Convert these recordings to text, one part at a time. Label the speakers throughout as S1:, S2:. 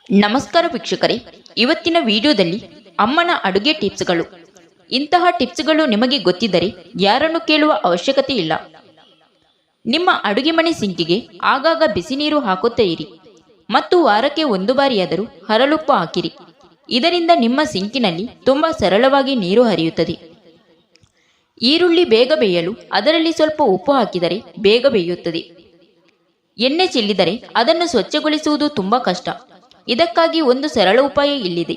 S1: ನಮಸ್ಕಾರ ವೀಕ್ಷಕರೇ, ಇವತ್ತಿನ ವಿಡಿಯೋದಲ್ಲಿ ಅಮ್ಮನ ಅಡುಗೆ ಟಿಪ್ಸ್ಗಳು. ಇಂತಹ ಟಿಪ್ಸ್ಗಳು ನಿಮಗೆ ಗೊತ್ತಿದ್ದರೆ ಯಾರನ್ನು ಕೇಳುವ ಅವಶ್ಯಕತೆ ಇಲ್ಲ. ನಿಮ್ಮ ಅಡುಗೆ ಮನೆ ಸಿಂಕಿಗೆ ಆಗಾಗ ಬಿಸಿ ನೀರು ಹಾಕುತ್ತಾ ಇರಿ ಮತ್ತು ವಾರಕ್ಕೆ ಒಂದು ಬಾರಿಯಾದರೂ ಹರಳುಪ್ಪು ಹಾಕಿರಿ. ಇದರಿಂದ ನಿಮ್ಮ ಸಿಂಕಿನಲ್ಲಿ ತುಂಬಾ ಸರಳವಾಗಿ ನೀರು ಹರಿಯುತ್ತದೆ. ಈರುಳ್ಳಿ ಬೇಗ ಬೇಯಲು ಅದರಲ್ಲಿ ಸ್ವಲ್ಪ ಉಪ್ಪು ಹಾಕಿದರೆ ಬೇಗ ಬೇಯುತ್ತದೆ. ಎಣ್ಣೆ ಚೆಲ್ಲಿದರೆ ಅದನ್ನು ಸ್ವಚ್ಛಗೊಳಿಸುವುದು ತುಂಬಾ ಕಷ್ಟ. ಇದಕ್ಕಾಗಿ ಒಂದು ಸರಳ ಉಪಾಯ ಇಲ್ಲಿದೆ.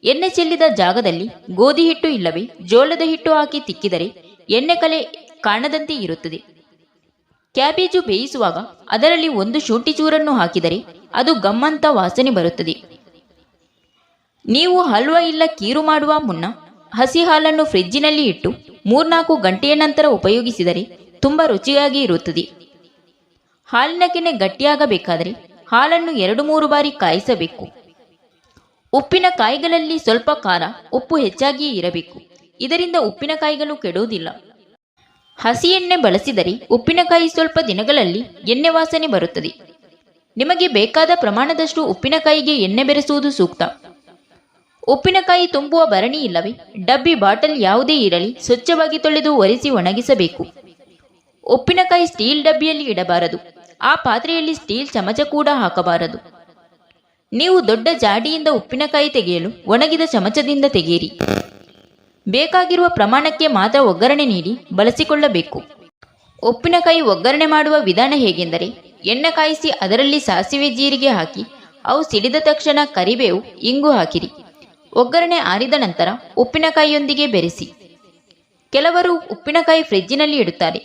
S1: ಎಣ್ಣೆ ಚೆಲ್ಲಿದ ಜಾಗದಲ್ಲಿ ಗೋಧಿ ಹಿಟ್ಟು ಇಲ್ಲವೇ ಜೋಳದ ಹಿಟ್ಟು ಹಾಕಿ ತಿಕ್ಕಿದರೆ ಎಣ್ಣೆ ಕಲೆ ಕಾಣದಂತೆ ಇರುತ್ತದೆ. ಕ್ಯಾಬೇಜು ಬೇಯಿಸುವಾಗ ಅದರಲ್ಲಿ ಒಂದು ಶುಂಠಿ ಚೂರನ್ನು ಹಾಕಿದರೆ ಅದು ಗಮ್ಮಂತ ವಾಸನೆ ಬರುತ್ತದೆ. ನೀವು ಹಲ್ವಾ ಇಲ್ಲ ಕೀರು ಮಾಡುವ ಮುನ್ನ ಹಸಿ ಹಾಲನ್ನು ಫ್ರಿಜ್ಜಿನಲ್ಲಿ ಇಟ್ಟು 3-4 ಗಂಟೆಯ ನಂತರ ಉಪಯೋಗಿಸಿದರೆ ತುಂಬ ರುಚಿಯಾಗಿ ಇರುತ್ತದೆ. ಹಾಲಿನ ಕೆನೆ ಗಟ್ಟಿಯಾಗಬೇಕಾದರೆ ಹಾಲನ್ನು 2-3 ಬಾರಿ ಕಾಯಿಸಬೇಕು. ಉಪ್ಪಿನಕಾಯಿಗಳಲ್ಲಿ ಸ್ವಲ್ಪ ಖಾರ, ಉಪ್ಪು ಹೆಚ್ಚಾಗಿಯೇ ಇರಬೇಕು. ಇದರಿಂದ ಉಪ್ಪಿನಕಾಯಿಗಳು ಕೆಡುವುದಿಲ್ಲ. ಹಸಿ ಎಣ್ಣೆ ಬಳಸಿದರೆ ಉಪ್ಪಿನಕಾಯಿ ಸ್ವಲ್ಪ ದಿನಗಳಲ್ಲಿ ಎಣ್ಣೆ ವಾಸನೆ ಬರುತ್ತದೆ. ನಿಮಗೆ ಬೇಕಾದ ಪ್ರಮಾಣದಷ್ಟು ಉಪ್ಪಿನಕಾಯಿಗೆ ಎಣ್ಣೆ ಬೆರೆಸುವುದು ಸೂಕ್ತ. ಉಪ್ಪಿನಕಾಯಿ ತುಂಬುವ ಭರಣಿ ಇಲ್ಲವೇ ಡಬ್ಬಿ, ಬಾಟಲ್ ಯಾವುದೇ ಇರಲಿ ಸ್ವಚ್ಛವಾಗಿ ತೊಳೆದು ಒರೆಸಿ ಒಣಗಿಸಬೇಕು. ಉಪ್ಪಿನಕಾಯಿ ಸ್ಟೀಲ್ ಡಬ್ಬಿಯಲ್ಲಿ ಇಡಬಾರದು. ಆ ಪಾತ್ರೆಯಲ್ಲಿ ಸ್ಟೀಲ್ ಚಮಚ ಕೂಡ ಹಾಕಬಾರದು. ನೀವು ದೊಡ್ಡ ಜಾಡಿಯಿಂದ ಉಪ್ಪಿನಕಾಯಿ ತೆಗೆಯಲು ಒಣಗಿದ ಚಮಚದಿಂದ ತೆಗೆಯಿರಿ. ಬೇಕಾಗಿರುವ ಪ್ರಮಾಣಕ್ಕೆ ಮಾತ್ರ ಒಗ್ಗರಣೆ ನೀಡಿ ಬಳಸಿಕೊಳ್ಳಬೇಕು. ಉಪ್ಪಿನಕಾಯಿ ಒಗ್ಗರಣೆ ಮಾಡುವ ವಿಧಾನ ಹೇಗೆಂದರೆ, ಎಣ್ಣೆ ಕಾಯಿಸಿ ಅದರಲ್ಲಿ ಸಾಸಿವೆ, ಜೀರಿಗೆ ಹಾಕಿ ಅವು ಸಿಡಿದ ತಕ್ಷಣ ಕರಿಬೇವು, ಇಂಗು ಹಾಕಿರಿ. ಒಗ್ಗರಣೆ ಆರಿದ ನಂತರ ಉಪ್ಪಿನಕಾಯಿಯೊಂದಿಗೆ ಬೆರೆಸಿ. ಕೆಲವರು ಉಪ್ಪಿನಕಾಯಿ ಫ್ರಿಜ್ಜಿನಲ್ಲಿ ಇಡುತ್ತಾರೆ.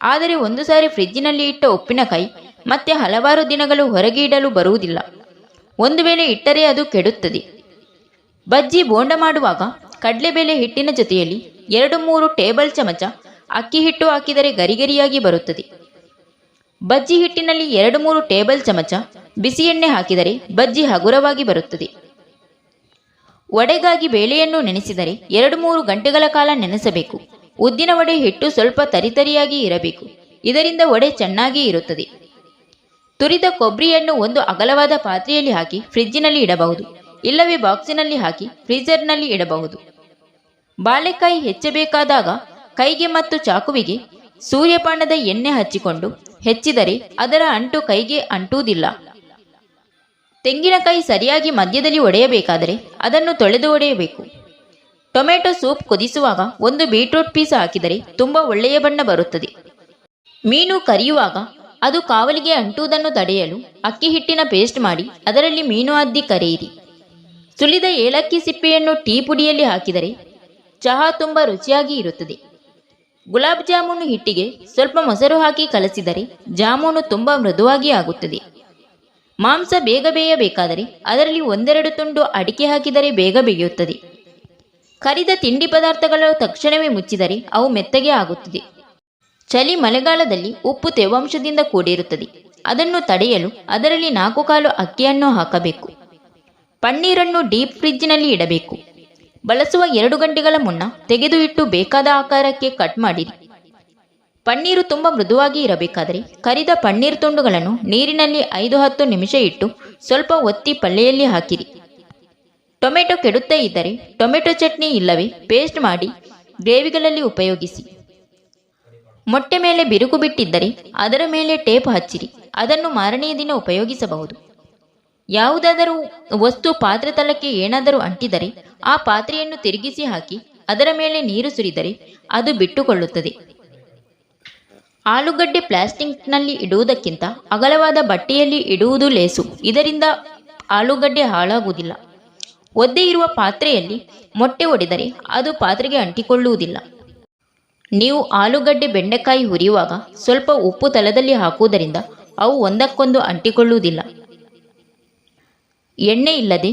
S1: ಆದರೆ ಒಂದು ಸಾರಿ ಫ್ರಿಜ್ಜಿನಲ್ಲಿ ಇಟ್ಟ ಉಪ್ಪಿನಕಾಯಿ ಮತ್ತೆ ಹಲವಾರು ದಿನಗಳು ಹೊರಗೆ ಇಡಲು ಬರುವುದಿಲ್ಲ. ಒಂದು ವೇಳೆ ಇಟ್ಟರೆ ಅದು ಕೆಡುತ್ತದೆ. ಬಜ್ಜಿ, ಬೋಂಡ ಮಾಡುವಾಗ ಕಡಲೆಬೇಳೆ ಹಿಟ್ಟಿನ ಜೊತೆಯಲ್ಲಿ 2-3 ಟೇಬಲ್ ಚಮಚ ಅಕ್ಕಿ ಹಿಟ್ಟು ಹಾಕಿದರೆ ಗರಿಗರಿಯಾಗಿ ಬರುತ್ತದೆ. ಬಜ್ಜಿ ಹಿಟ್ಟಿನಲ್ಲಿ 2-3 ಟೇಬಲ್ ಚಮಚ ಬಿಸಿ ಎಣ್ಣೆ ಹಾಕಿದರೆ ಬಜ್ಜಿ ಹಗುರವಾಗಿ ಬರುತ್ತದೆ. ವಡೆಗಾಗಿ ಬೇಳೆಯನ್ನು ನೆನೆಸಿದರೆ 2-3 ಗಂಟೆಗಳ ಕಾಲ ನೆನೆಸಬೇಕು. ಉದ್ದಿನ ವಡೆ ಹಿಟ್ಟು ಸ್ವಲ್ಪ ತರಿತರಿಯಾಗಿ ಇರಬೇಕು. ಇದರಿಂದ ವಡೆ ಚೆನ್ನಾಗಿ ಇರುತ್ತದೆ. ತುರಿದ ಕೊಬ್ಬರಿಯನ್ನು ಒಂದು ಅಗಲವಾದ ಪಾತ್ರೆಯಲ್ಲಿ ಹಾಕಿ ಫ್ರಿಜ್ಜಿನಲ್ಲಿ ಇಡಬಹುದು. ಇಲ್ಲವೇ ಬಾಕ್ಸಿನಲ್ಲಿ ಹಾಕಿ ಫ್ರೀಜರ್ನಲ್ಲಿ ಇಡಬಹುದು. ಬಾಳೆಕಾಯಿ ಹೆಚ್ಚಬೇಕಾದಾಗ ಕೈಗೆ ಮತ್ತು ಚಾಕುವಿಗೆ ಸೂರ್ಯಪಾನದ ಎಣ್ಣೆ ಹಚ್ಚಿಕೊಂಡು ಹೆಚ್ಚಿದರೆ ಅದರ ಅಂಟು ಕೈಗೆ ಅಂಟುವುದಿಲ್ಲ. ತೆಂಗಿನಕಾಯಿ ಸರಿಯಾಗಿ ಮಧ್ಯದಲ್ಲಿ ಒಡೆಯಬೇಕಾದರೆ ಅದನ್ನು ತೊಳೆದು ಒಡೆಯಬೇಕು. ಟೊಮೆಟೊ ಸೂಪ್ ಕುದಿಸುವಾಗ ಒಂದು ಬೀಟ್ರೂಟ್ ಪೀಸ್ ಹಾಕಿದರೆ ತುಂಬ ಒಳ್ಳೆಯ ಬಣ್ಣ ಬರುತ್ತದೆ. ಮೀನು ಕರಿಯುವಾಗ ಅದು ಕಾವಲಿಗೆ ಅಂಟುವುದನ್ನು ತಡೆಯಲು ಅಕ್ಕಿ ಹಿಟ್ಟಿನ ಪೇಸ್ಟ್ ಮಾಡಿ ಅದರಲ್ಲಿ ಮೀನು ಅದ್ದಿ ಕರೆಯಿರಿ. ಸುಲಿದ ಏಲಕ್ಕಿ ಸಿಪ್ಪೆಯನ್ನು ಟೀ ಪುಡಿಯಲ್ಲಿ ಹಾಕಿದರೆ ಚಹಾ ತುಂಬ ರುಚಿಯಾಗಿ ಇರುತ್ತದೆ. ಗುಲಾಬ್ ಜಾಮೂನು ಹಿಟ್ಟಿಗೆ ಸ್ವಲ್ಪ ಮೊಸರು ಹಾಕಿ ಕಲಸಿದರೆ ಜಾಮೂನು ತುಂಬ ಮೃದುವಾಗಿ ಆಗುತ್ತದೆ. ಮಾಂಸ ಬೇಗ ಬೇಯಬೇಕಾದರೆ ಅದರಲ್ಲಿ 1-2 ತುಂಡು ಅಡಿಕೆ ಹಾಕಿದರೆ ಬೇಗ ಬೇಯುತ್ತದೆ. ಕರಿದ ತಿಂಡಿ ಪದಾರ್ಥಗಳು ತಕ್ಷಣವೇ ಮುಚ್ಚಿದರೆ ಅವು ಮೆತ್ತಗೆ ಆಗುತ್ತದೆ. ಚಳಿ ಮಳೆಗಾಲದಲ್ಲಿ ಉಪ್ಪು ತೇವಾಂಶದಿಂದ ಕೂಡಿರುತ್ತದೆ. ಅದನ್ನು ತಡೆಯಲು ಅದರಲ್ಲಿ 4 ಕಾಲು ಅಕ್ಕಿಯನ್ನು ಹಾಕಬೇಕು. ಪನ್ನೀರನ್ನು ಡೀಪ್ ಫ್ರಿಜ್ಜಿನಲ್ಲಿ ಇಡಬೇಕು. ಬಳಸುವ 2 ಗಂಟೆಗಳ ಮುನ್ನ ತೆಗೆದು ಇಟ್ಟು ಬೇಕಾದ ಆಕಾರಕ್ಕೆ ಕಟ್ ಮಾಡಿರಿ. ಪನ್ನೀರು ತುಂಬ ಮೃದುವಾಗಿ ಇರಬೇಕಾದರೆ ಕರಿದ ಪನ್ನೀರ್ ತುಂಡುಗಳನ್ನು ನೀರಿನಲ್ಲಿ 5-10 ನಿಮಿಷ ಇಟ್ಟು ಸ್ವಲ್ಪ ಒತ್ತಿ ಪಲ್ಲೆಯಲ್ಲಿ ಹಾಕಿರಿ. ಟೊಮೆಟೊ ಕೆಡುತ್ತಾ ಇದ್ದರೆ ಟೊಮೆಟೊ ಚಟ್ನಿ ಇಲ್ಲವೇ ಪೇಸ್ಟ್ ಮಾಡಿ ಗ್ರೇವಿಗಳಲ್ಲಿ ಉಪಯೋಗಿಸಿ. ಮೊಟ್ಟೆ ಮೇಲೆ ಬಿರುಕು ಬಿಟ್ಟಿದ್ದರೆ ಅದರ ಮೇಲೆ ಟೇಪ್ ಹಚ್ಚಿರಿ. ಅದನ್ನು ಮಾರನೆಯ ದಿನ ಉಪಯೋಗಿಸಬಹುದು. ಯಾವುದಾದರೂ ವಸ್ತು ಪಾತ್ರೆ ತಳಕ್ಕೆ ಏನಾದರೂ ಅಂಟಿದರೆ ಆ ಪಾತ್ರೆಯನ್ನು ತಿರುಗಿಸಿ ಹಾಕಿ ಅದರ ಮೇಲೆ ನೀರು ಸುರಿದರೆ ಅದು ಬಿಟ್ಟುಕೊಳ್ಳುತ್ತದೆ. ಆಲೂಗಡ್ಡೆ ಪ್ಲಾಸ್ಟಿಕ್ನಲ್ಲಿ ಇಡುವುದಕ್ಕಿಂತ ಅಗಲವಾದ ಬಟ್ಟೆಯಲ್ಲಿ ಇಡುವುದು ಲೇಸು. ಇದರಿಂದ ಆಲೂಗಡ್ಡೆ ಹಾಳಾಗುವುದಿಲ್ಲ. ಒದ್ದೆ ಇರುವ ಪಾತ್ರೆಯಲ್ಲಿ ಮೊಟ್ಟೆ ಒಡೆದರೆ ಅದು ಪಾತ್ರೆಗೆ ಅಂಟಿಕೊಳ್ಳುವುದಿಲ್ಲ. ನೀವು ಆಲೂಗಡ್ಡೆ, ಬೆಂಡೆಕಾಯಿ ಹುರಿಯುವಾಗ ಸ್ವಲ್ಪ ಉಪ್ಪು ತಳದಲ್ಲಿ ಹಾಕುವುದರಿಂದ ಅವು ಒಂದಕ್ಕೊಂದು ಅಂಟಿಕೊಳ್ಳುವುದಿಲ್ಲ. ಎಣ್ಣೆ ಇಲ್ಲದೆ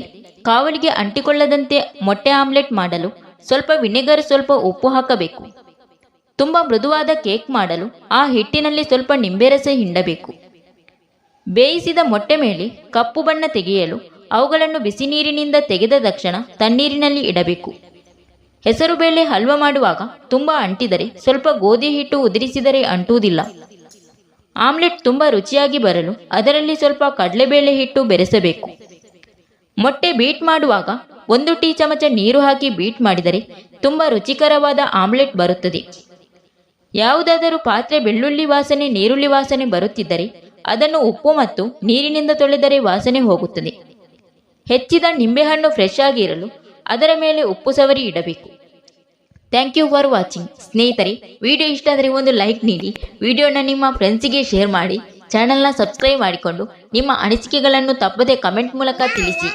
S1: ಕಾವಲಿಗೆ ಅಂಟಿಕೊಳ್ಳದಂತೆ ಮೊಟ್ಟೆ ಆಮ್ಲೆಟ್ ಮಾಡಲು ಸ್ವಲ್ಪ ವಿನೆಗರ್, ಸ್ವಲ್ಪ ಉಪ್ಪು ಹಾಕಬೇಕು. ತುಂಬ ಮೃದುವಾದ ಕೇಕ್ ಮಾಡಲು ಆ ಹಿಟ್ಟಿನಲ್ಲಿ ಸ್ವಲ್ಪ ನಿಂಬೆರಸ ಹಿಂಡಬೇಕು. ಬೇಯಿಸಿದ ಮೊಟ್ಟೆ ಮೇಲೆ ಕಪ್ಪು ಬಣ್ಣ ತೆಗೆಯಲು ಅವುಗಳನ್ನು ಬಿಸಿ ನೀರಿನಿಂದ ತೆಗೆದ ತಕ್ಷಣ ತಣ್ಣೀರಿನಲ್ಲಿ ಇಡಬೇಕು. ಹೆಸರುಬೇಳೆ ಹಲ್ವಾ ಮಾಡುವಾಗ ತುಂಬ ಅಂಟಿದರೆ ಸ್ವಲ್ಪ ಗೋಧಿ ಹಿಟ್ಟು ಉದುರಿಸಿದರೆ ಅಂಟುವುದಿಲ್ಲ. ಆಮ್ಲೆಟ್ ತುಂಬ ರುಚಿಯಾಗಿ ಬರಲು ಅದರಲ್ಲಿ ಸ್ವಲ್ಪ ಕಡಲೆಬೇಳೆ ಹಿಟ್ಟು ಬೆರೆಸಬೇಕು. ಮೊಟ್ಟೆ ಬೀಟ್ ಮಾಡುವಾಗ 1 ಟೀ ಚಮಚ ನೀರು ಹಾಕಿ ಬೀಟ್ ಮಾಡಿದರೆ ತುಂಬ ರುಚಿಕರವಾದ ಆಮ್ಲೆಟ್ ಬರುತ್ತದೆ. ಯಾವುದಾದರೂ ಪಾತ್ರೆ ಬೆಳ್ಳುಳ್ಳಿ ವಾಸನೆ ನೀರುಳ್ಳಿ ವಾಸನೆ ಬರುತ್ತಿದ್ದರೆ ಅದನ್ನು ಉಪ್ಪು ಮತ್ತು ನೀರಿನಿಂದ ತೊಳೆದರೆ ವಾಸನೆ ಹೋಗುತ್ತದೆ. ಹೆಚ್ಚಿದ ನಿಂಬೆಹಣ್ಣು ಫ್ರೆಶ್ ಆಗಿ ಇರಲು ಅದರ ಮೇಲೆ ಉಪ್ಪು ಸವರಿ ಇಡಬೇಕು. Thank you for watching. ಸ್ನೇಹಿತರೆ, ವಿಡಿಯೋ ಇಷ್ಟ ಆದರೆ ಒಂದು ಲೈಕ್ ನೀಡಿ, ವಿಡಿಯೋನ ನಿಮ್ಮ ಫ್ರೆಂಡ್ಸಿಗೆ ಶೇರ್ ಮಾಡಿ, ಚಾನಲ್ನ ಸಬ್ಸ್ಕ್ರೈಬ್ ಮಾಡಿಕೊಂಡು ನಿಮ್ಮ ಅನಿಸಿಕೆಗಳನ್ನು ತಪ್ಪದೆ ಕಮೆಂಟ್ ಮೂಲಕ ತಿಳಿಸಿ.